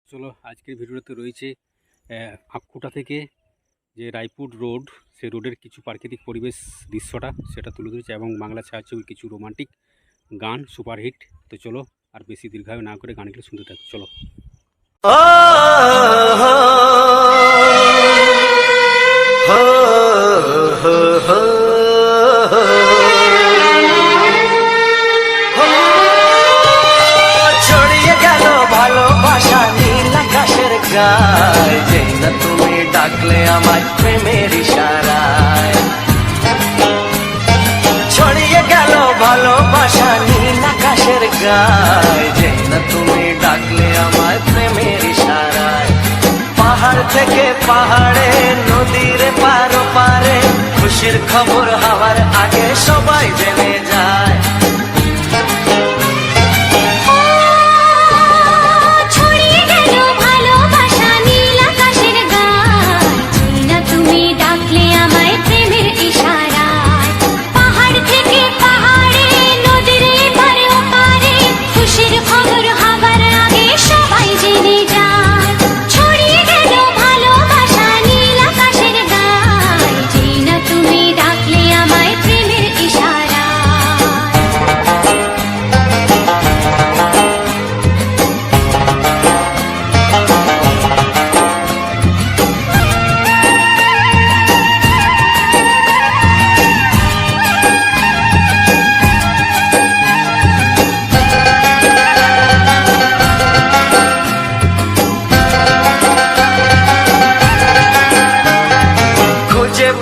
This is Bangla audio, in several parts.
চলো আজকের ভিডিওতে রয়েছে আঁকুটা থেকে যে রায়পুর রোড, সেই রোডের কিছু প্রাকৃতিক পরিবেশ দৃশ্যটা সেটা তুলে ধরেছে এবং বাংলা ছায়াছবির কিছু রোমান্টিক গান সুপারহিট। তো চলো আর বেশি দীর্ঘায়ু না করে গানগুলো শুনতে থাকো। চলো। যেই না তুমি ডাকলে আমার প্রেমের ইশারায় ছড়িয়ে গেল ভালোবাসা নীল আকাশের গায়। যেই না তুমি ডাকলে আমার প্রেমের ইশারায় পাহাড় থেকে পাহাড়ে নদীর পারো পারে খুশির খবর হওয়ার আগে সবাই জেনে যায়।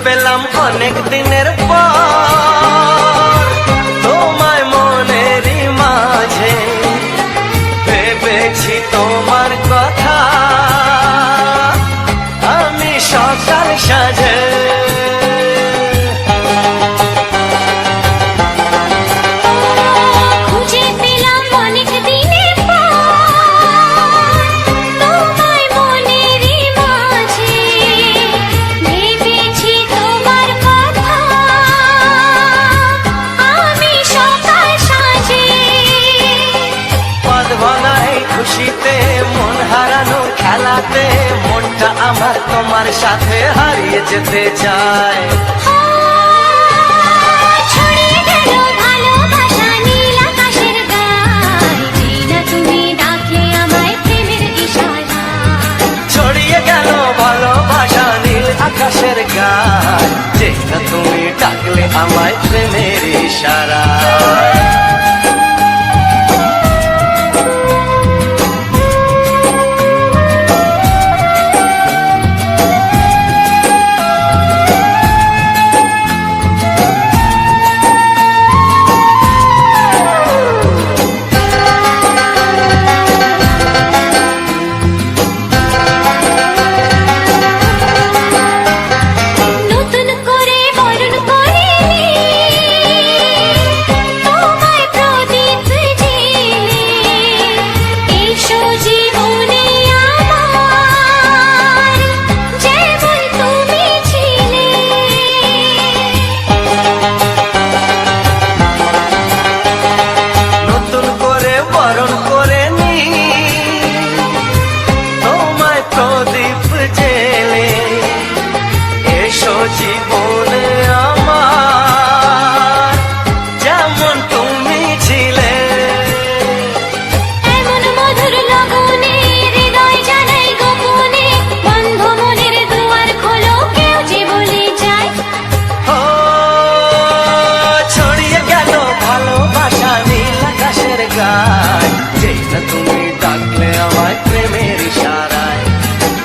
পেলাম অনেক দিনের পর তোমায় মনেরই মাঝে ভেবেছি তোমার কথা আমি সকাল সাজে। খুশিতে মন হারানো খেলাতে মনটা আমার তোমার সাথে হারিয়ে যেতে চায়। ছড়িয়ে গেল ভালোবাসা নীল আকাশের গায়। যেই না তুমি ডাকলে আমায় প্রেমের ইশারায় জীবনে আমার যেমন তুমি ছিলে এমন মধুর লগনে হৃদয় জানাই গোপনে বন্ধ মনের দুয়ার খোলো কেউ যে বলে যায়। ও ছড়িয়ে গেল ভালোবাসা নীল আকাশের গায়। যেই না তুমি ডাকলে আমায় প্রেমের ইশারায়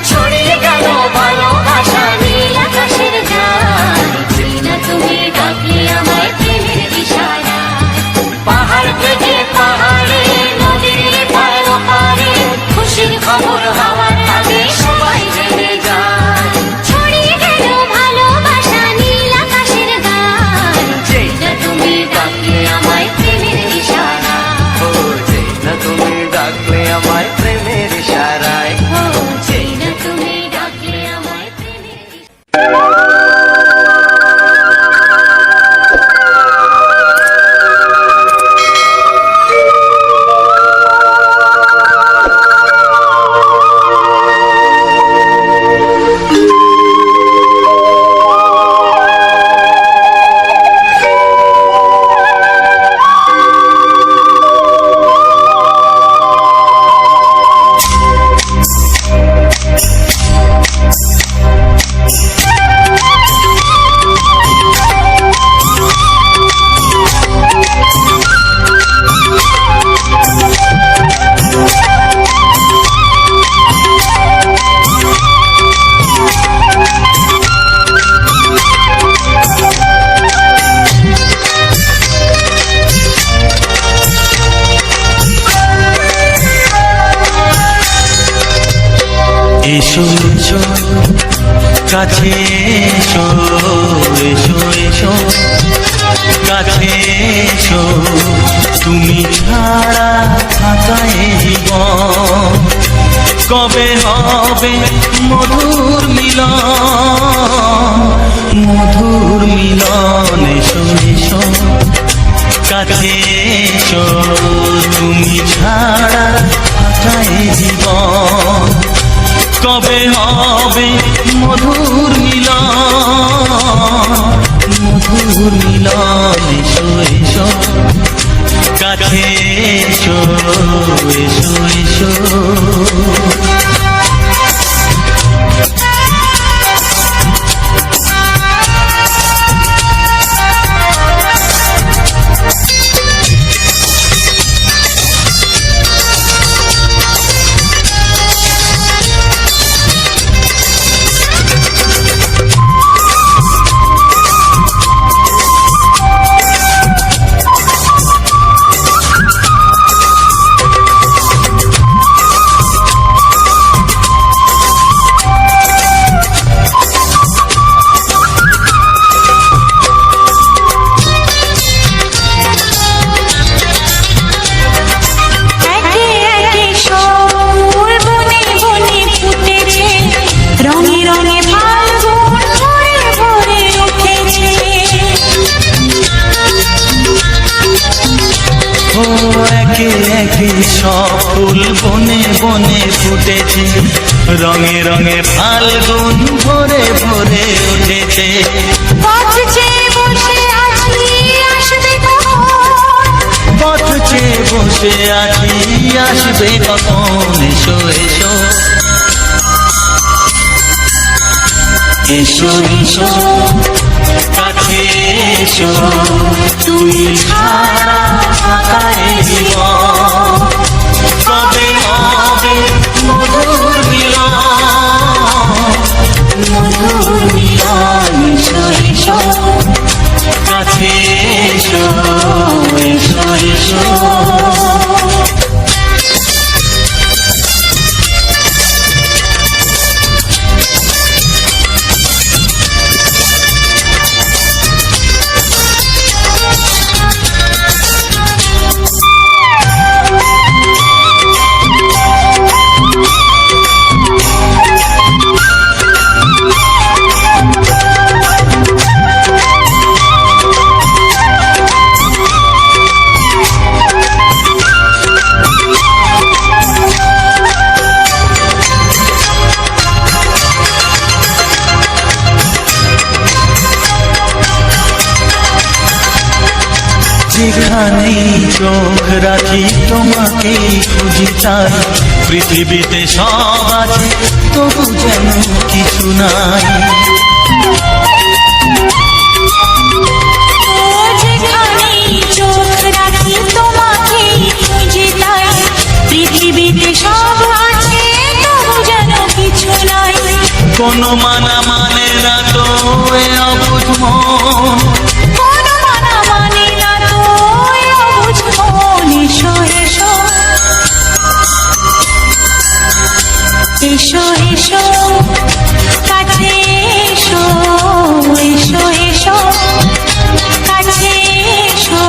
ছড়িয়ে গেল ভালোবাসা নীল আকাশের গায়। যেই না তুমি ডাকলে আমায় প্রেমের ইশারায় পাহাড় থেকে পাহাড়ে নদীর পারো পারে খুশির খবর হওয়ার আগে সবাই জেনে যায়। ছড়িয়ে গেল ভালোবাসা নীল আকাশের গায়। যেই না তুমি ডাকলে আমায় প্রেমের ইশারায় ও যেই না তুমি ডাকলে আমায় প্রেমের এসো এসো কাছে এসো, এসো এসো কাছে এসো, তুমি ছাড়া থাকা এই জীবন কবে হবে মধুর মিলন, মধুর মিলন। এসো এসো কাছে এসো, তুমি ছাড়া থাকা এই জীবন কবে হবে মধুর মিলন, মধুর মিলন। এসো এসো কাছে এসো, এসো এসো। সব ফুল বনে বনে ফুটেছে, রঙে রঙে ফাল্গুন ভরে ভরে উঠেছে। পথ চেয়ে বসে আছি আসবে কখন, পথ চেয়ে বসে আছি আসবে কখন। এসো এসো এসো এসো কাছে এসো, তুমি ছাড়া থাকা এই জীবন কবে হবে মধুর মিলন, মধুর মিলন। এসো এসো কাছে এসো, এসো এসো। যেখানেই চোখ রাখি তোমাকেই খুঁজি, তাই পৃথিবীতে সব আছে তবু যেন কিছু নাই। যেখানেই চোখ রাখি তোমাকেই খুঁজি, তাই পৃথিবীতে সব আছে তবু যেন কিছু নাই। কোনো মানা মানে না তো এ অবুঝ মন, কোনো মানা মানে না তো এ অবুঝ মন। এসো এসো এসো এসো কাছে এসো, এসো এসো কাছে এসো,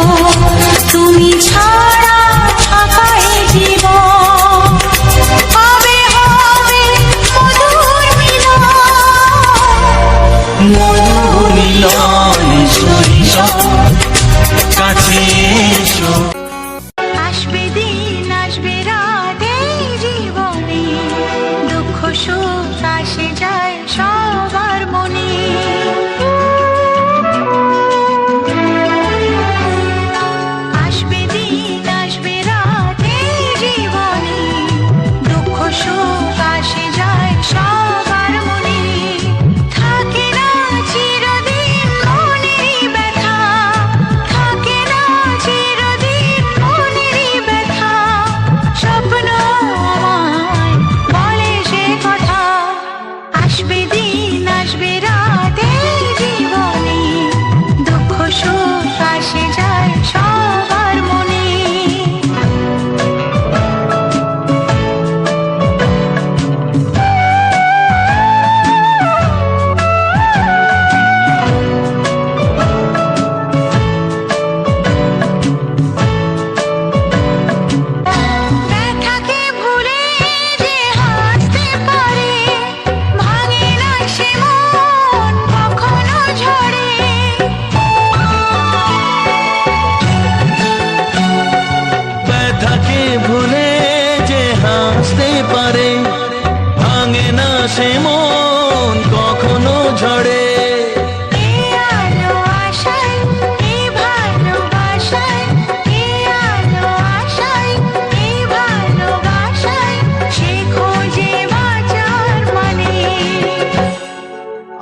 তুমি ছাড়া থাকা এই জীবন কবে হবে মধুর মিলন, মধুর মিলন। এসো এসো কাছে এসো। আসবে দিন আসবে রাত এই জীবনে, দুঃখ সুখ আসে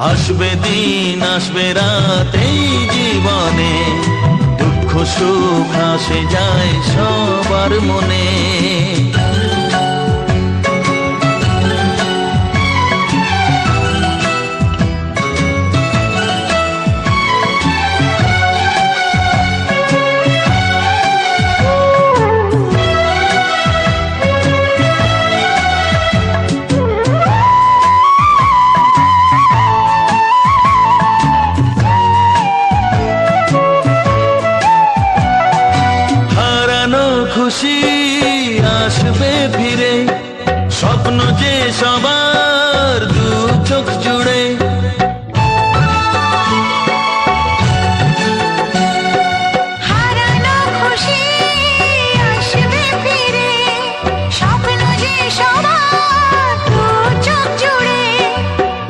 আসবে দিন আসবে রাত এই জীবনে, দুঃখ সুখ আসে যায় সবার মনে। খুশি আসবে ফিরে, স্বপ্ন যে সবার দু চোখ জুড়ে। হারানো খুশি আসবে ফিরে, স্বপ্ন যে সবার দু চোখ জুড়ে।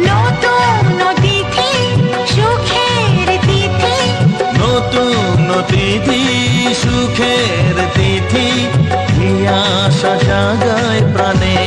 নতুন তিথি সুখের তিথি, নতুন তিথি সুখের তিথি, আশা জাগায় প্রাণে।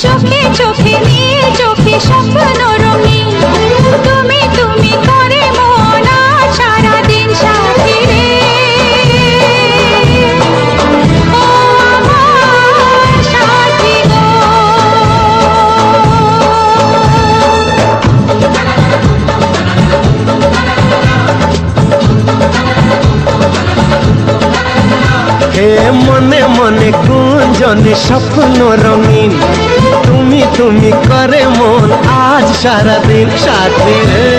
চোখে চোখে নীল চোখে স্বপ্ন রঙিন তুমি তুমি করে মন আজ সারাদিন সাথী রে ও আমার সাথী গো হে মনে মনে গুঞ্জনে স্বপ্ন রঙিন তুমি তুমি করে মন আজ সারাদিন সাথী রে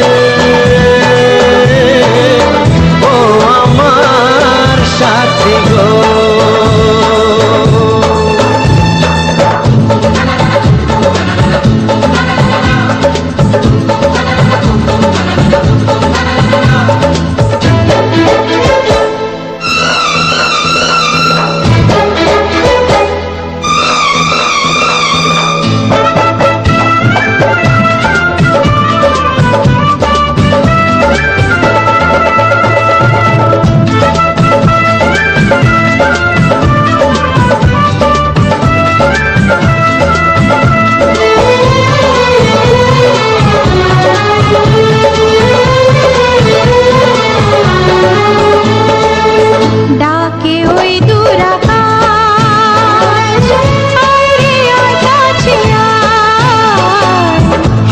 ও আমার সাথী গো ডাকে ওই দূর আকাশ আরে আয় কাছে আয়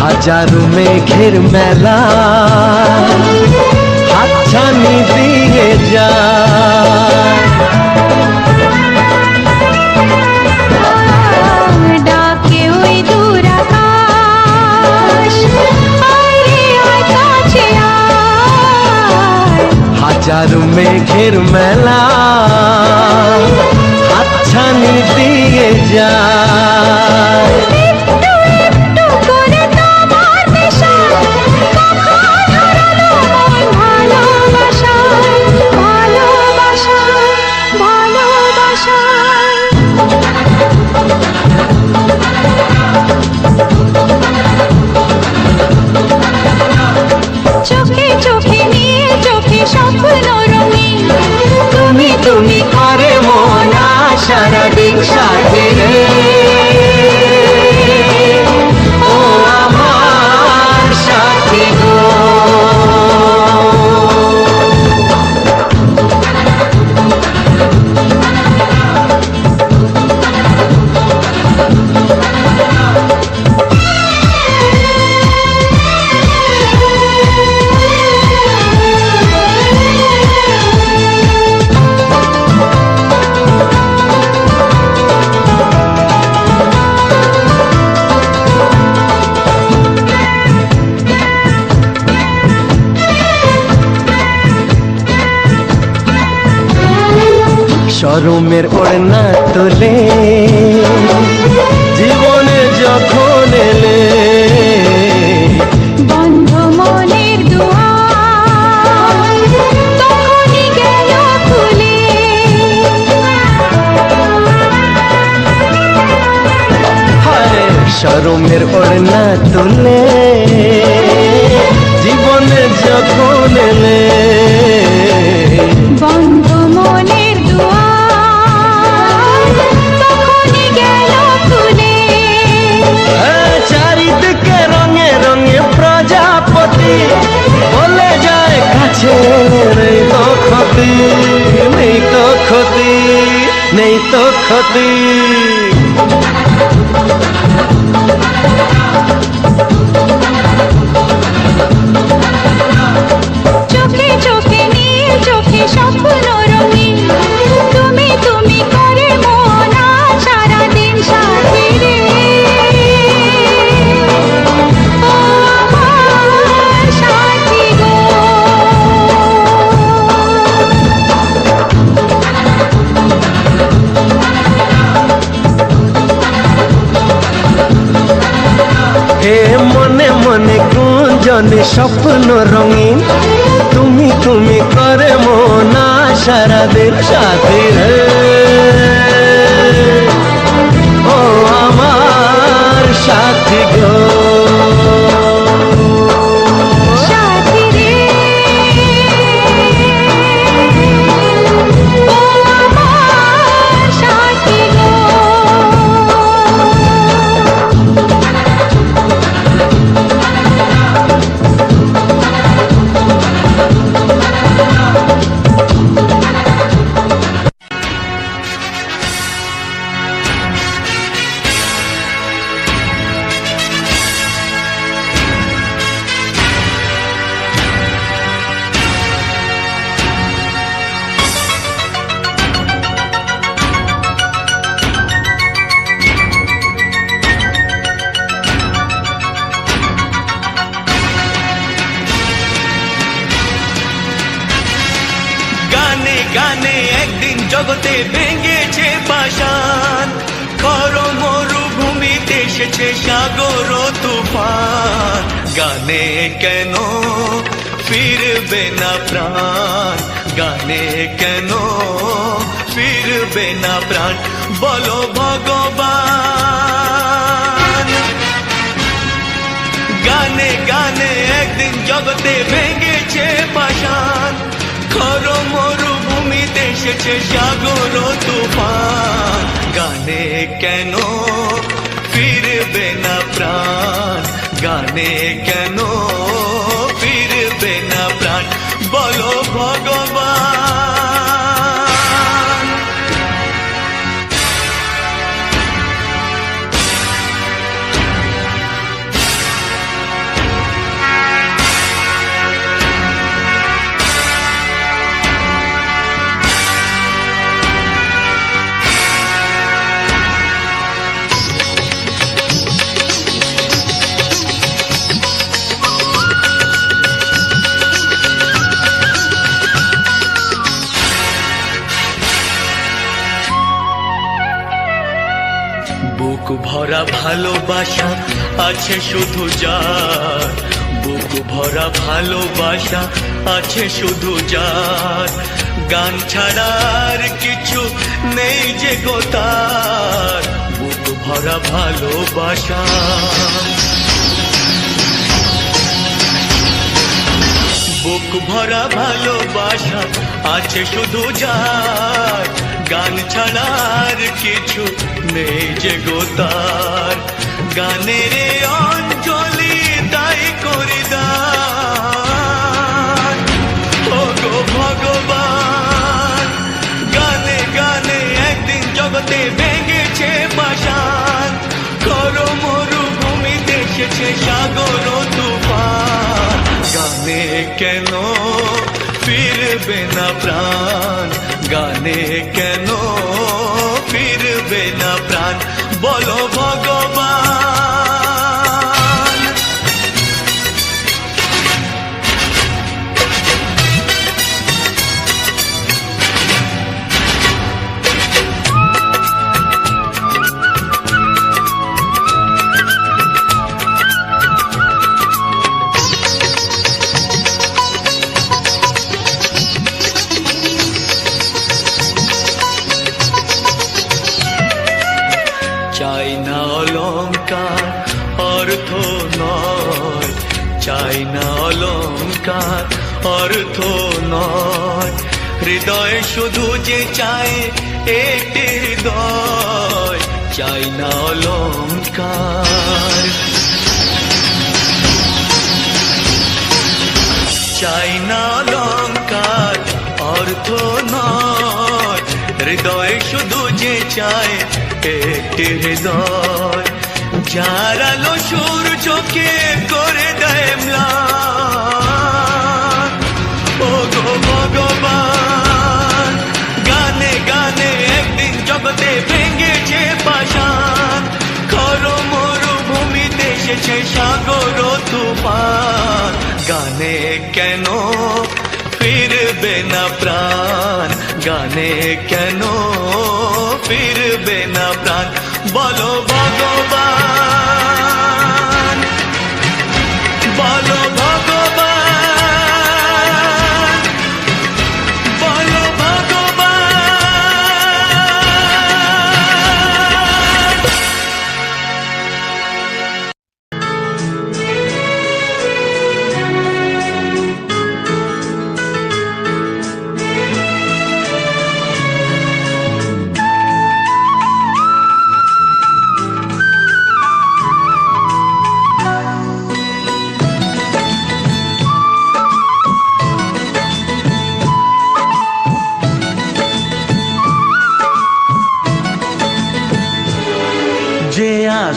হাজারো মেঘের মেলা হাতছানি দিয়ে যায় ডাকে ওই দূর আকাশ আরে আয় কাছে আয় হাজারো মেঘের মেলা হাতছানি দিয়ে যায় একটু একটু করে তোমার নেশা কখন হারালো মন ভালোবাসায় ভালোবাসায় ভালোবাসায় চোখে চোখে নীল চোখে স্বপ্ন রঙিন তুমি তুমি করে মন আজ সারাদিন সাথী রে ও আমার সাথী গো শরমের ওড়না তোলে জীবনে যখন এলে বন্ধ মনের দুয়ার তখনই গেল খুলে হায় শরমের ওড়না তোলে জীবনে যখন এলে বন্ধ মনের দুয়ার তখনই গেল খুলে চারিদিকে রঙে রঙে প্রজাপতি বলে যায় কাছে নেই তো ক্ষতি নেই তো ক্ষতি নেই তো ক্ষতি চোখে চোখে নীল চোখে স্বপ্ন রঙিন তুমি তুমি করে মন আজ সারাদিন সাথী রে ও আমার সাথী গো স্বপ্ন রঙিন তুমি তুমি করে মন সারাদিন সাথী রে ও আমার সাথী গো সাথী রে ও আমার সাথী গো গানে গানে একদিন জগতে ভেঙেছে পাষাণ খর মরুভূমিতে এসেছে সাগর তুফান গানে কেন ফিরবে না প্রাণ গানে কেন ফিরবে না প্রাণ বলো ভগবান গানে গানে একদিন জগতে ভেঙেছে পাষাণ খর মরুভূমিতে এসেছে সাগর তুফান গানে কেন ফিরবে না প্রাণ গানে কেন ফিরবে না প্রাণ বলো ভগবান বুক ভরা ভালোবাসা আছে শুধু যার বুক ভরা ভালোবাসা আছে শুধু যার গান ছাড়ার কিছু নেই যে গো তার বুক ভরা ভালোবাসা বুক ভরা ভালোবাসা আছে শুধু যার গান ছাড়ার কিছু নেই যে গো তার গানের অঞ্জলি তাই করি দান ও গো ভগবান গানে গানে একদিন জগতে ভেঙেছে পাষাণ খর মরুভূমিতে এসেছে সাগর তুফান গানে কেন ফিরবে না প্রাণ গানে কেন ফিরবে না প্রাণ বলো ভগবান চাই না অলংকার অর্থ নয় চাই না অলংকার অর্থ নয় হৃদয় শুধু যে চায় একটি হৃদয় চাই না অলংকার চাই না অলংকার অর্থ নয় হৃদয় শুধু যে চায় একটি হৃদয় যার আলো সূর্যকে করে দেয় ম্লান ও গো ভগবান গানে গানে একদিন জগতে ভেঙেছে পাষাণ খর মরুভূমিতে এসেছে সাগর তুফান গানে কেন ফিরবে না প্রাণ গানে কেন ফিরবে না প্রাণ বলো ভগবান বলো ভগবান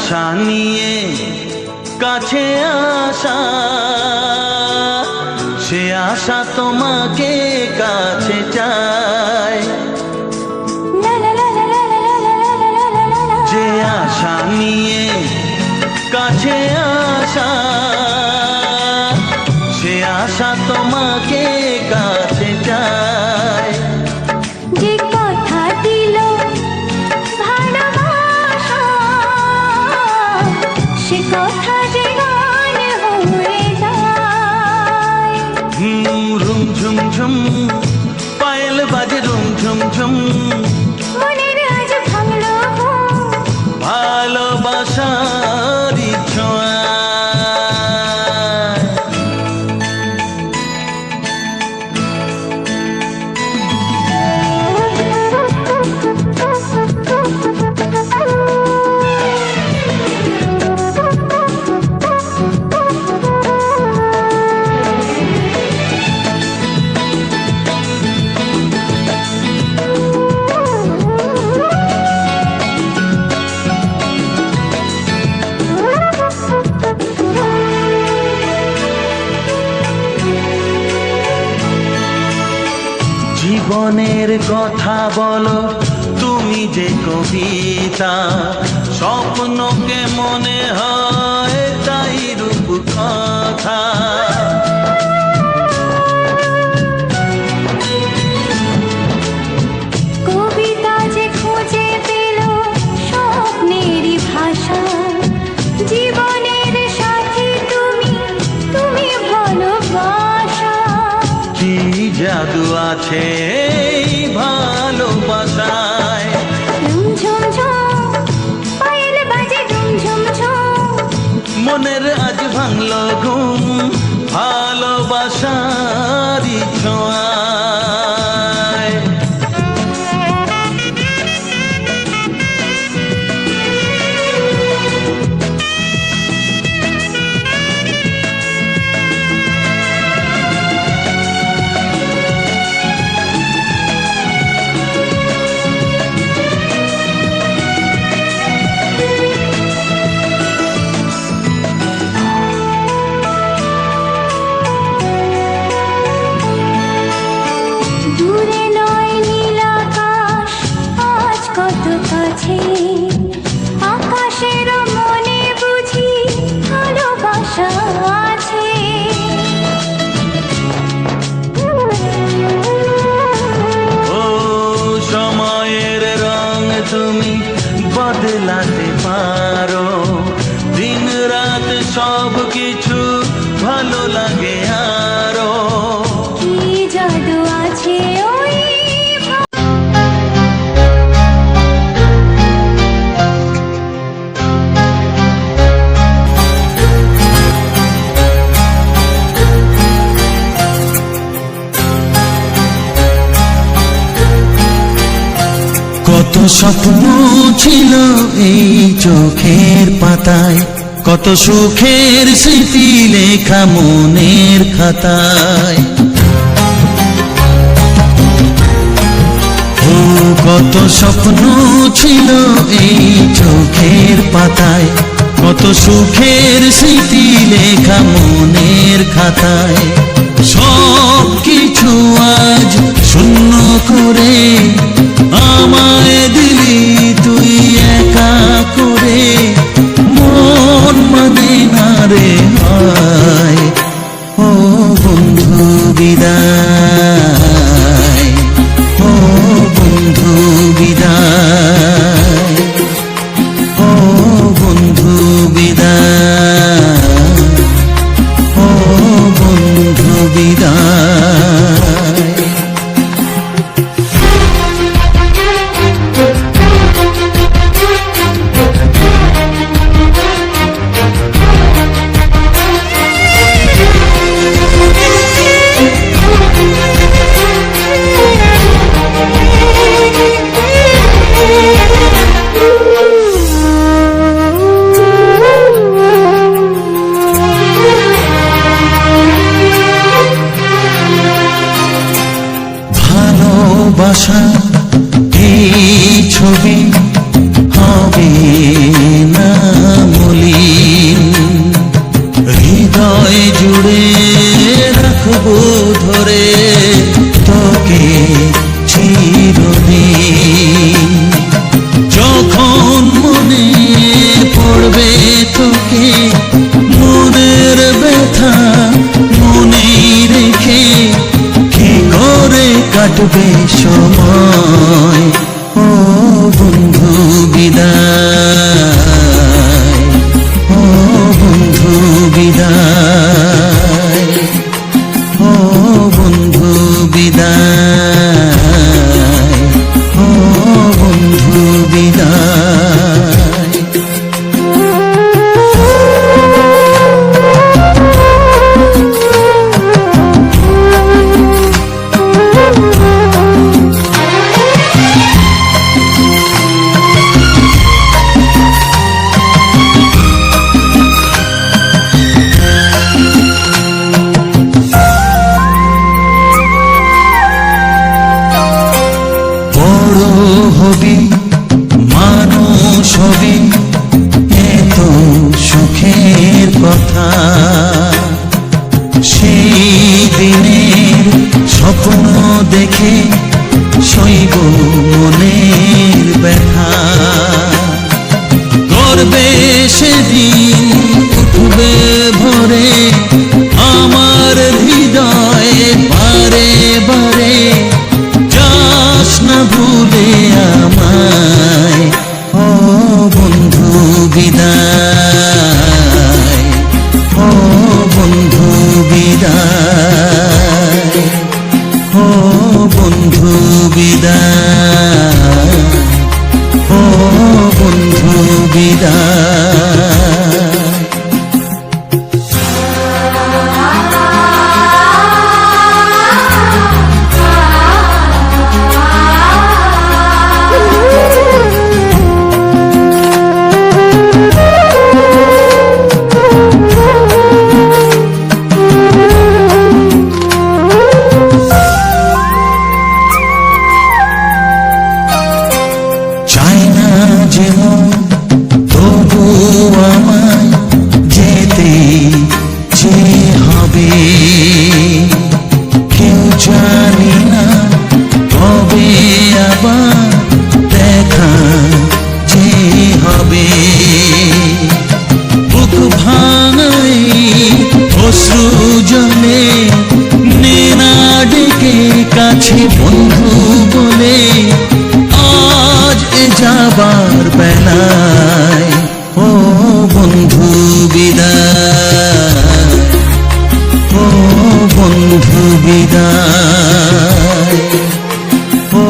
আশা নিয়ে কাছে আসা, সে আশা তোমাকে কাছে চায়। যে আশা নিয়ে কাছে আসা, সে আশা তোমাকে কাছে চায়। যে কথা দিল ভালোবাসা, সে কথা যে গান হয়ে যায়। রুম ঝুম ঝুম পায়েল বাজে, রুম ঝুম ঝুম মনের আজ ভাঙলো ঘুম, ভালোবাসার ছোঁয়া। জীবনের কথা বলো তুমি যে কবিতা, স্বপ্নকে মনে হয় তাই রূপ কথা। কবিতা যে খুঁজে পেল স্বপ্নেরই ভাষা, জীবনের সাথী তুমি, তুমি ভালোবাসা। কি জাদু আছে এই ভালোবাসায়, রুম ঝুম ঝুম পায়েল বাজে, রুম ঝুম ঝুম মনের আজ ভাঙলো ঘুম, ভালোবাসার ছোঁয়ায়। দূরে নয় নীল আকাশ আজ কত কাছে, আকাশের মনে বুঝি ভালোবাসা আছে। ও সময়ের রং তুমি বদলাতে পারো, দিন রাত সব কিছু ভালো লাগে আরো। কি জাদু আছে ওই কত স্বপ্ন ছিল এই চোখের পাতায়, কত সুখের স্মৃতি লেখা মনের খাতায়। ও কত স্বপ্ন ছিল এই চোখের পাতায়, কত সুখের স্মৃতি লেখা মনের খাতায়। সব কিছু আজ শূন্য করে আমায় দিলি তুই একা করে, মন মানে না রে হয়। ও বন্ধু বিদায়, ও বন্ধু বিদায়, ও বন্ধু বিদায়, ও বন্ধু বিদায়। রাখবো ধরে তোকে চিরদিন। যখন মনে পড়বে তোকে, মনের ব্যথা মনে রেখে কি করে কাটবে সময়। ও বন্ধু বিদায়, ও বন্ধু বিদায়, ও বন্ধু বিদায়, ও বন্ধু বিদায়। বড় হবি, মানুষ হবি, এত সুখের কথা। সেই দিনের স্বপ্ন দেখে সইব মনের ব্যথা। গর্বে সেদিন উঠবে ভরে আমার হৃদয়ে বারে বারে। যাস না ভুলে আমায়, ও বন্ধু বিদায়, ও বন্ধু বিদায়, ও বন্ধু বিদায়, ও বন্ধু বিদায়। চাই না যেমন তবু আমায় যেতে যে হবে। কেউ জানি না কবে আবার দেখা যে হবে। বুক ভাঙাই অশ্রু জলে নেনা ডেকে কাছে বন্ধু বলে। আজ এ যাবার বেলায়, ও বন্ধু বিদায়, ও বন্ধু বিদায়, ও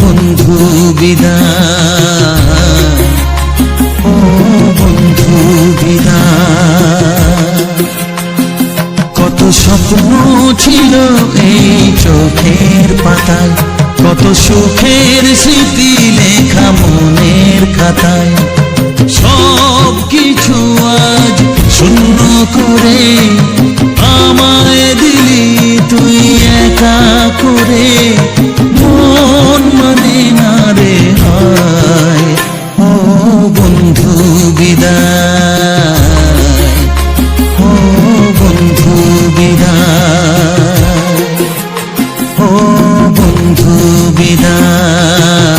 বন্ধু বিদায়, ও বন্ধু বিদায়। কত স্বপ্ন ছিল এই চোখের পাতায়, কত সুখের স্মৃতি লেখা মনের খাতায়। সব কিছু আজ শূন্য করে আমায় দিলি তুই একা করে। মন মানে না রে হায়, ও বন্ধু বিদায়, ও বন্ধু বিদায়, ও বন্ধু বিদায়,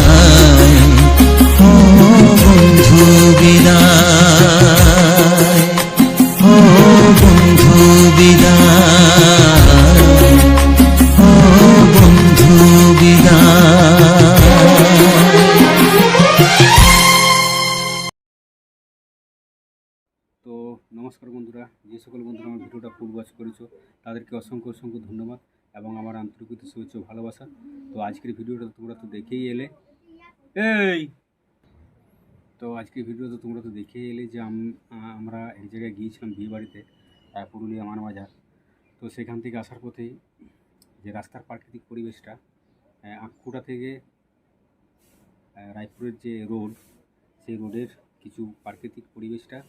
ও বন্ধু বিদায়, ও বন্ধু বিদায়, ও বন্ধু তো নমস্কার বন্ধুরা, যে সকল বন্ধুরা আমার ভিডিওটা ফুল ওয়াচ করেছো তাদেরকে অসংখ্য অসংখ্য ধন্যবাদ এবং আমার আন্তরিক শুভেচ্ছা ও ভালোবাসা। তো আজকের ভিডিওটা তোমরা তো দেখেই এলে, আজকের ভিডিওতে তোমরা তো দেখেই এলে যে আমরা এক জায়গায় গিয়েছিলাম বিয়ে বাড়িতে, পুরুলিয়া মানবাজার। তো সেখান থেকে আসার পথেই যে রাস্তার প্রাকৃতিক পরিবেশটা, আঁকুড়া থেকে রায়পুরের যে রোড, সেই রোডের কিছু প্রাকৃতিক পরিবেশটা,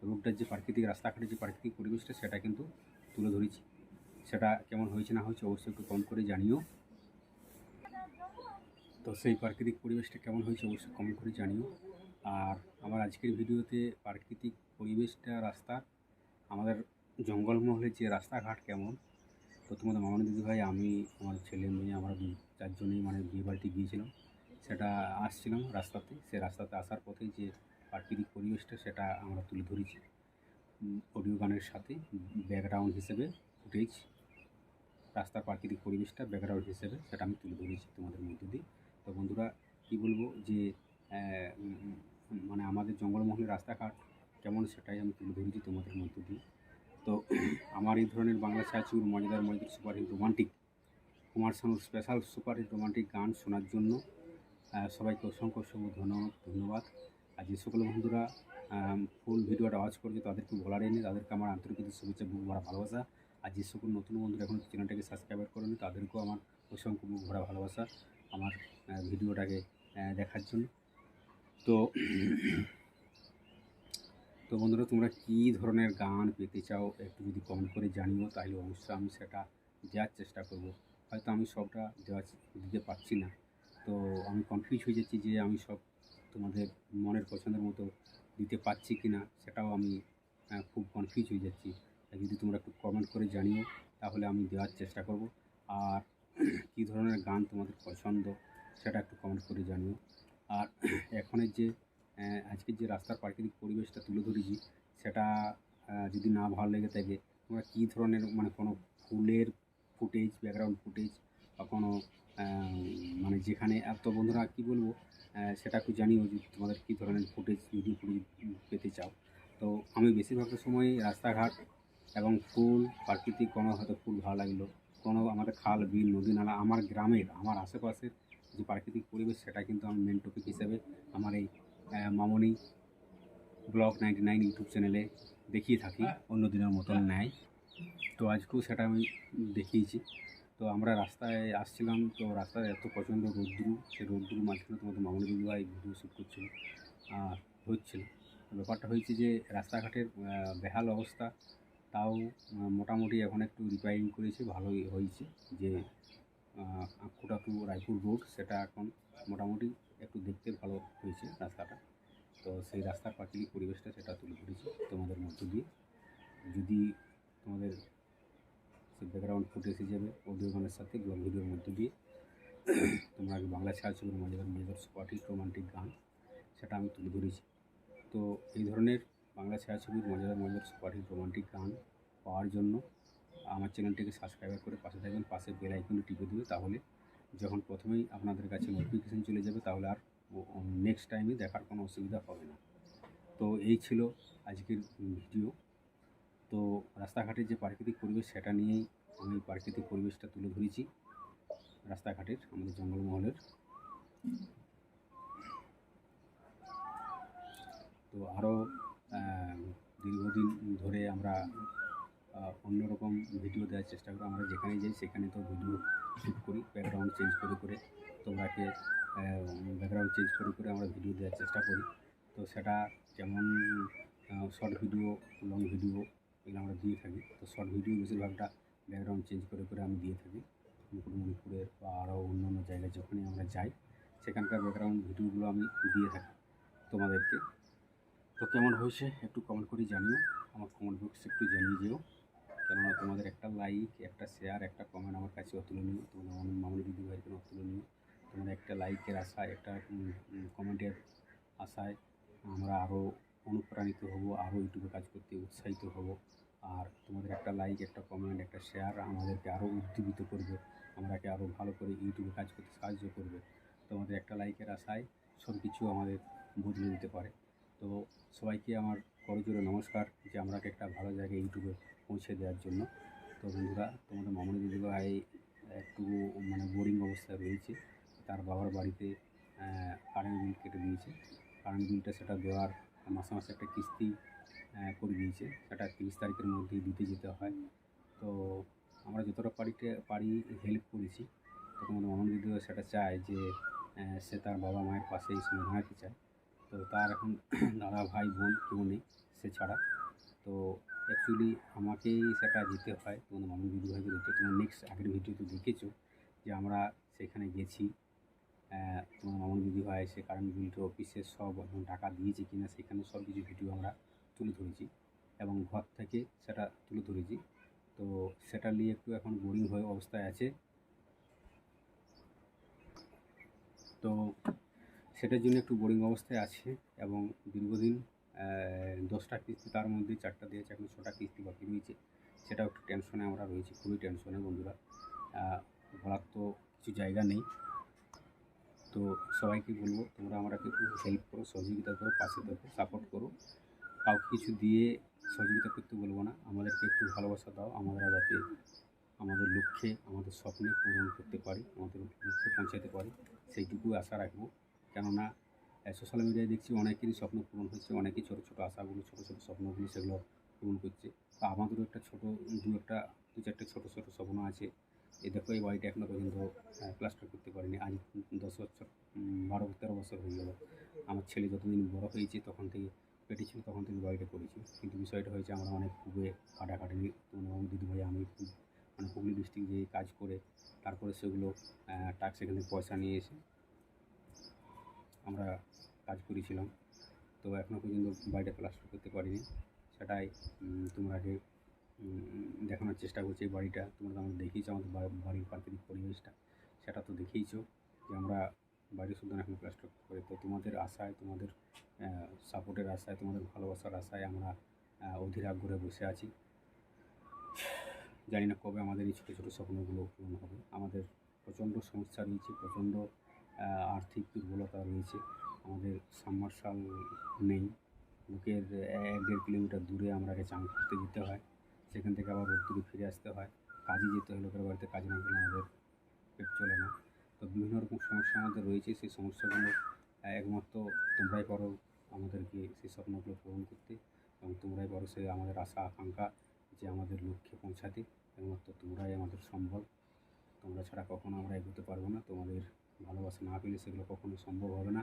রোডটার যে প্রাকৃতিক রাস্তাঘাটের যে প্রাকৃতিক পরিবেশটা সেটা কিন্তু তুলে ধরেছি। সেটা কেমন হয়েছে না হয়েছে অবশ্যই একটু কমেন্ট করে জানিও। তো সেই প্রাকৃতিক পরিবেশটা কেমন হয়েছে অবশ্যই কমেন্ট করে জানিও। আর আমার আজকের ভিডিওতে প্রাকৃতিক পরিবেশটা, রাস্তা, আমাদের জঙ্গলমহলের যে রাস্তাঘাট কেমন, তো তোমাদের মামনি দিদি ভাই, আমি, আমার ছেলে মেয়ে, আমরা চারজনেই মানে বিয়ে বাড়িতে গিয়েছিলাম। সেটা আসছিলাম রাস্তাতে, সে রাস্তাতে আসার পথে যে প্রাকৃতিক পরিবেশটা সেটা আমরা তুলে ধরেছি অডিও গানের সাথে ব্যাকগ্রাউন্ড হিসেবে ফুটেজ। রাস্তার প্রাকৃতিক পরিবেশটা ব্যাকগ্রাউন্ড হিসেবে সেটা আমি তুলে ধরেছি তোমাদের মধ্যে দিয়ে। তো বন্ধুরা, কী বলবো যে মানে আমাদের জঙ্গলমহলের রাস্তাঘাট কেমন সেটাই আমি তুলে ধরেছি তোমাদের মধ্যে দিয়ে। তো আমার এই ধরনের বাংলা ছায়াছবির মজাদার মজাদার সুপারহিট রোমান্টিক, কুমার শানুর স্পেশাল সুপারহিট রোমান্টিক গান শোনার জন্য সবাইকে অসংখ্য অসংখ্য ধন্যবাদ। আর যে সকল বন্ধুরা ফুল ভিডিওটা ওয়াচ করছে তাদেরকে বলারই নেই, তাদেরকে আমার আন্তরিক শুভেচ্ছা, বুক ভরা ভালোবাসা। আর যে সকল নতুন বন্ধুরা এখন চ্যানেলটাকে সাবস্ক্রাইব করেনি তাদেরকেও আমার অসংখ্য বুক ভরা ভালোবাসা আমার ভিডিওটাকে দেখার জন্য। তো তো বন্ধুরা, তোমরা কী ধরনের গান পেতে চাও একটু যদি কমেন্ট করে জানিও, তাহলে অবশ্যই আমি সেটা দেওয়ার চেষ্টা করব। হয়তো আমি সবটা দিতে পারছি না, তো আমি কনফিউজ হয়ে যাচ্ছি যে আমি সব তোমাদের মনের পছন্দের মতো দিতে পারছি কি না, সেটাও আমি খুব কনফিউজ হয়ে যাচ্ছি। তাই যদি তোমরা একটু কমেন্ট করে জানিও তাহলে আমি দেওয়ার চেষ্টা করব। আর কী ধরনের গান তোমাদের পছন্দ সেটা একটু কমেন্ট করে জানিও। আর এখনের যে আজকের যে রাস্তার প্রাকৃতিক পরিবেশটা তুলে ধরেছি সেটা যদি না ভালো লেগে থাকে, তোমরা কী ধরনের মানে কোনো ফুলের ফুটেজ, ব্যাকগ্রাউন্ড ফুটেজ বা কোনো মানে যেখানে এত বন্ধুরা কী বলবো সেটা একটু জানিও যে তোমাদের কী ধরনের ফুটেজ, ভিডিও ফুটেজ পেতে চাও। তো আমি বেশিরভাগটা সময় রাস্তাঘাট এবং ফুল, প্রাকৃতিক কোনো হয়তো ফুল ভালো লাগলো, কোনো আমাদের খাল, বিল, নদী, নালা, আমার গ্রামের, আমার আশেপাশের যে প্রাকৃতিক পরিবেশ সেটা কিন্তু আমি মেন টপিক হিসেবে আমার এই মামনি ব্লগ 99 ইউটিউব চ্যানেলে দেখিয়ে থাকি অন্য দিনের মতন নেয়। তো আজকেও সেটা আমি দেখিয়েছি। তো আমরা রাস্তায় আসছিলাম, তো রাস্তায় এত প্রচণ্ড রৌদ্রু, সেই রৌদ্রুর মাঝখানে তোমাদের মামনি দিদিভাই ভিডিও শ্যুট করছিল আর হচ্ছিল। ব্যাপারটা হয়েছে যে রাস্তাঘাটের বেহাল অবস্থা, তাও মোটামুটি এখন একটু রিপেয়ারিং করেছে, ভালোই হয়েছে। যে আঁকুটা টু রায়পুর রোড সেটা এখন মোটামুটি একটু দেখতে ভালো হয়েছে রাস্তাটা। তো সেই রাস্তার প্রাকৃতিক পরিবেশটা সেটা তুলে ধরেছি তোমাদের মধ্য দিয়ে। যদি তোমাদের সেই ব্যাকগ্রাউন্ড ফুটেজ হিসেবে অডিও গানের সাথে ব্লগ ভিডিওর মধ্য দিয়ে তোমরা বাংলা ছায়াছবির মজাদার সুপারহিট রোমান্টিক গান সেটা আমি তুলে ধরেছি। তো এই ধরনের বাংলা ছায়াছবির মজাদার সুপারহিট রোমান্টিক গান পাওয়ার জন্য আমার চ্যানেলটিকে সাবস্ক্রাইব করে পাশে থাকবেন, পাশে বেল আইকনে টিপে দেবে, তাহলে যখন প্রথমেই আপনাদের কাছে নোটিফিকেশান চলে যাবে তাহলে আর নেক্সট টাইমে দেখার কোনো অসুবিধা হবে না। তো এই ছিল আজকের ভিডিও। তো রাস্তাঘাটের যে প্রাকৃতিক পরিবেশ সেটা নিয়েই আমি প্রাকৃতিক পরিবেশটা তুলে ধরেছি রাস্তাঘাটের, আমাদের জঙ্গলমহলের। তো আরও দীর্ঘদিন ধরে আমরা অন্যরকম ভিডিও দেওয়ার চেষ্টা করি। আমরা যেখানে যাই সেখানে তো ভিডিও শ্যুট করি, ব্যাকগ্রাউন্ড চেঞ্জ করে তোমরাকে ব্যাকগ্রাউন্ড চেঞ্জ করে আমরা ভিডিও দেওয়ার চেষ্টা করি। তো সেটা যেমন শর্ট ভিডিও, লং ভিডিও এগুলো আমরা দিয়ে থাকি। তো শর্ট ভিডিও বেশিরভাগটা ব্যাকগ্রাউন্ড চেঞ্জ করে আমি দিয়ে থাকি। মুকুটমণিপুরের বা আরও অন্য জায়গায় যখনই আমরা যাই সেখানকার ব্যাকগ্রাউন্ড ভিডিওগুলো আমি দিয়ে থাকি তোমাদেরকে। তো কেমন হয়েছে একটু কমেন্ট করে জানিও, আমার কমেন্ট বক্সে একটু জানিয়ে যেও, কেননা তোমাদের একটা লাইক, একটা শেয়ার, একটা কমেন্ট আমার কাছে অতুলনীয়, তোমাদের মামনি দিদিভাইয়ের জন্য অতুলনীয়। তোমাদের একটা লাইকের আশায়, একটা কমেন্টের আশায় আমরা আরও অনুপ্রাণিত হব, আরও ইউটিউবে কাজ করতে উৎসাহিত হব। আর তোমাদের একটা লাইক, একটা কমেন্ট, একটা শেয়ার আমাদেরকে আরও উদ্দীপিত করবে, আমরাকে আরও ভালো করে ইউটিউবে কাজ করতে সাহায্য করবে। তোমাদের একটা লাইকের আশায় সব কিছু আমাদের বদলে দিতে পারে। তো সবাইকে আমার করজোড়ে নমস্কার যে আমরাকে একটা ভালো জায়গায় ইউটিউবে পৌঁছে দেওয়ার জন্য। তো বন্ধুরা, তোমাদের মামনি দিদিভাই একটু মানে বোরিং অবস্থায় রয়েছে। তার বাবার বাড়িতে কারেন্ট বিল কেটে দিয়েছে। কারেন্ট বিলটা সেটা দেওয়ার মাসে মাসে একটা কিস্তি করে দিয়েছে, সেটা 30 তারিখের মধ্যেই দিতে যেতে হয়। তো আমরা যতটা পারি হেল্প করেছি। তো তোমাদের মামনি দিদিভাই সেটা চায় যে সে তার বাবা মায়ের পাশে এই সময় দাঁড়াতে চায়। তো তার এখন দাদা, ভাই, বোন কেউ নেই সে ছাড়া। তো অ্যাকচুয়ালি আমাকেই সেটা যেতে হয়, তোমাদের মামনি দিদিভাইকে যেতে। তোমরা নেক্সট আগের ভিডিওতে দেখেছো যে আমরা সেখানে গেছি। তোমাদের মামনি দিদিভাই সে কারেন্ট বিলটা অফিসের সব টাকা দিয়েছে কিনা সেখানে সব কিছু ভিডিও আমরা তুলে ধরেছি এবং ঘর থেকে সেটা তুলে ধরেছি। তো সেটা নিয়ে একটু এখন বোরিং হয়ে অবস্থায় আছে। তো সেটার জন্য একটু বোরিং অবস্থায় আছে এবং দীর্ঘদিন 10টা কিস্তি, তার মধ্যে 4টা দিয়েছে, এখন 6টা কিস্তি বাকি রয়েছে। সেটাও একটু টেনশনে আমরা রয়েছি, খুবই টেনশনে বন্ধুরা। বলার তো কিছু জায়গা নেই। তো সবাইকে বলবো, তোমরা আমাকে একটু হেল্প করো, সহযোগিতা করো, পাশে থাকো, সাপোর্ট করো। কাউকে কিছু দিয়ে সহযোগিতা করতে বলবো না, আমাদেরকে একটু ভালোবাসা দাও, আমরা যাতে আমাদের লক্ষ্যে, আমাদের স্বপ্নে পূরণ করতে পারি, আমাদের লক্ষ্যে পৌঁছাতে পারি, সেইটুকু আশা রাখবো। কেননা সোশ্যাল মিডিয়ায় দেখছি অনেকেরই স্বপ্ন পূরণ হচ্ছে, অনেকেই ছোটো ছোটো আশাগুলো, ছোটো ছোটো স্বপ্নগুলি সেগুলো পূরণ করছে। তো আমাদেরও একটা দু চারটে ছোটো ছোটো স্বপ্ন আছে। এই দেখো, এই বাড়িটা এখনও পর্যন্ত প্লাস্টার করতে পারিনি। আজ 10 বছর, 12-13 বছর হয়ে গেল। আমার ছেলে যতদিন বড় হয়েছে তখন থেকে পেটে ছিল, তখন থেকে বাড়িটা করেছি। কিন্তু বিষয়টা হয়েছে, আমরা অনেক খুবই খাটাখাটি, আমার দিদিভাই আমি খুব মানে হুগলি ডিস্ট্রিক্ট যেয়ে কাজ করে তারপরে সেগুলো টাকা সেখান থেকে পয়সা নিয়ে এসে আমরা কাজ করেছিলাম। তো এখনও পর্যন্ত বাড়িটা প্লাস্টার করতে পারিনি। সেটাই তোমরাকে দেখানোর চেষ্টা করছি। এই বাড়িটা তোমরা তো আমাদের দেখিয়েছো, আমাদের বাড়ির প্রাকৃতিক পরিবেশটা, সেটা তো দেখিয়েছো যে আমরা বাড়ি শুধু এখন প্লাস্টার করে। তো তোমাদের আশায়, তোমাদের সাপোর্টের আশায়, তোমাদের ভালোবাসার আশায় আমরা অধীর আগ্রহে বসে আছি। জানি না কবে আমাদের এই ছোটো ছোটো স্বপ্নগুলো পূরণ হবে। আমাদের প্রচণ্ড সমস্যা রয়েছে, প্রচণ্ড আর্থিক দুর্বলতা রয়েছে। আমাদের সাবমার্শাল নেই, বুকের 1-1.5 কিলোমিটার দূরে আমাকে চান করতে যেতে হয়, সেখান থেকে আবার রোদ্দুরে ফিরে আসতে হয়, কাজে যেতে হয়, লোকের বাড়িতে কাজ না করলে আমাদের পেট চলে না। তো বিভিন্ন রকম সমস্যা আমাদের রয়েছে। সেই সমস্যাগুলো একমাত্র তোমরাই পারো আমাদেরকে সেই স্বপ্নগুলো পূরণ করতে, এবং তোমরাই পারো সেই আমাদের আশা আকাঙ্ক্ষা যে আমাদের লক্ষ্যে পৌঁছাতে। একমাত্র তোমরাই আমাদের সম্বল। তোমরা ছাড়া কখনো আমরা এগোতে পারবো না। তোমাদের ভালোবাসা না পেলে সেগুলো কখনো সম্ভব হবে না।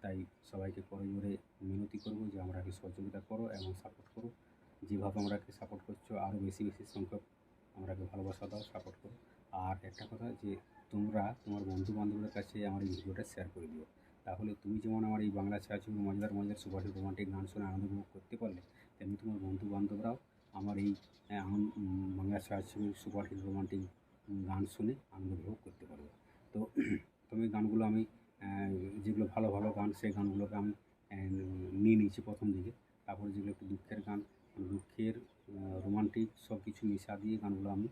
তাই সবাইকে করজোড়ে মিনতি করবো যে আমরাকে সহযোগিতা করো এবং সাপোর্ট করো। যেভাবে আমরাকে সাপোর্ট করছো, আরও বেশি বেশি সংখ্যক আমরাকে ভালোবাসা দাও, সাপোর্ট করো। আর একটা কথা, যে তোমরা তোমার বন্ধুবান্ধবদের কাছে আমার এই ভিডিওটা শেয়ার করে দিও। তাহলে তুমি যেমন আমার এই বাংলা ছায়াছবির মজাদার মজাদার সুপারহিট রোমান্টিক গান শুনে আনন্দ উপভোগ করতে পারলে, তেমনি তোমার বন্ধুবান্ধবরাও আমার এই বাংলা ছায়াছবির সুপারহিট রোমান্টিক গান শুনে আনন্দ উপভোগ করতে পারবে। তো প্রথমে গানগুলো আমি যেগুলো ভালো ভালো গান, সেই গানগুলোকে আমি নিয়ে নিয়েছি প্রথম দিকে। তারপরে যেগুলো একটু দুঃখের গান, দুঃখের রোমান্টিক সব কিছু মিশা দিয়ে গানগুলো আমি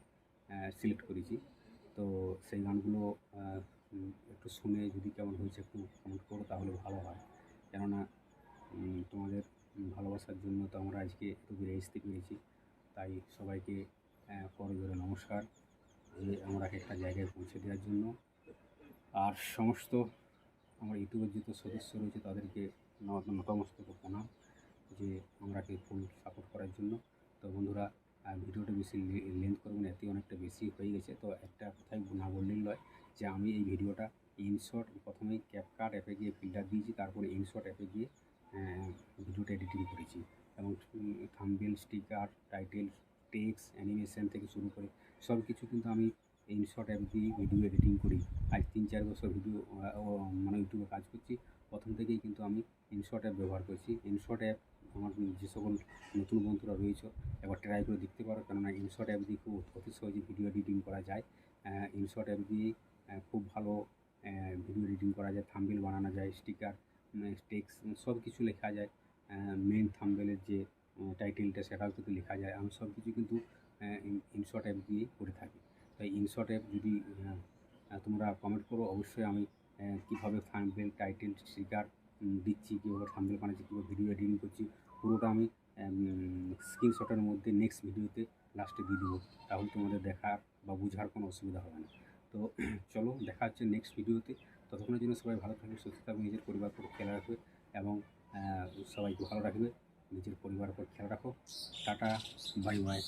সিলেক্ট করেছি। তো সেই গানগুলো একটু শুনে যদি কেমন হয়েছে একটু কমেন্ট করো, তাহলে ভালো হয়। কেননা তোমাদের ভালোবাসার জন্য তো আমরা আজকে এত দূরে আসতে পেরেছি। তাই সবাইকে করজোড়ে নমস্কার, যে আমরা একটা জায়গায় পৌঁছে দেওয়ার জন্য। আর সমস্ত আমার ইউটিউবের যত সদস্য রয়েছে তাদেরকে নতমস্তক প্রণাম, যে আমরাকে ফুল সাপোর্ট করার জন্য। তো বন্ধুরা, ভিডিওটা বেশি লেন্থ করবো না, এতে অনেকটা বেশি হয়ে গেছে। তো একটা কথাই না বললেই নয়, যে আমি এই ভিডিওটা ইনশট প্রথমেই ক্যাপকাট অ্যাপে গিয়ে ফিল্টার দিয়েছি, তারপরে ইনশট অ্যাপে গিয়ে ভিডিওটা এডিটিং করেছি, এবং thumbnail, sticker, title, text, animation থেকে শুরু করে সব কিছু কিন্তু আমি ইনশট অ্যাপ দিয়ে ভিডিও এডিটিং করি। আজ 3-4 বছর ভিডিও মানে ইউটিউবে কাজ করছি, প্রথম থেকেই কিন্তু আমি ইনশট অ্যাপ ব্যবহার করছি। ইনশট অ্যাপ আমার যে সকল নতুন বন্ধুরা রয়েছে একবার ট্রাই করে দেখতে পারো, কেননা ইনশট অ্যাপ দিয়ে খুব অতি সহজে ভিডিও এডিটিং করা যায়। ইনশট অ্যাপ দিয়ে খুব ভালো ভিডিও এডিটিং করা যায়, থাম্বনেল বানানো যায়, স্টিকার, টেক্সট সব কিছু লেখা যায়। মেন থাম্বনেলের যে টাইটেলটা সেটাও কিন্তু লেখা যায়। আমি সব কিছু কিন্তু ইনশট অ্যাপ দিয়ে করে থাকি। তাই ইনশট অ্যাপ যদি তোমরা কমেন্ট করো, অবশ্যই আমি কীভাবে থাম্বনেল, টাইটেল, স্টিকার দিচ্ছি, কীভাবে থাম্বনেল বানাচ্ছি, কীভাবে ভিডিও এডিটিং করছি, পুরোটা আমি স্ক্রিনশটের মধ্যে নেক্সট ভিডিওতে লাস্টে দিয়ে দেবো। তাহলে তোমাদের দেখার বা বোঝার কোনো অসুবিধা হবে না। তো চলো, দেখা হচ্ছে নেক্সট ভিডিওতে। ততক্ষণের জন্য সবাই ভালো থাকবে, সুস্থ থাকবে, নিজের পরিবারের উপর খেয়াল রাখবে, এবং সবাইকে ভালো রাখবে। নিজের পরিবারের উপর খেয়াল রাখো। Tata, bye bye.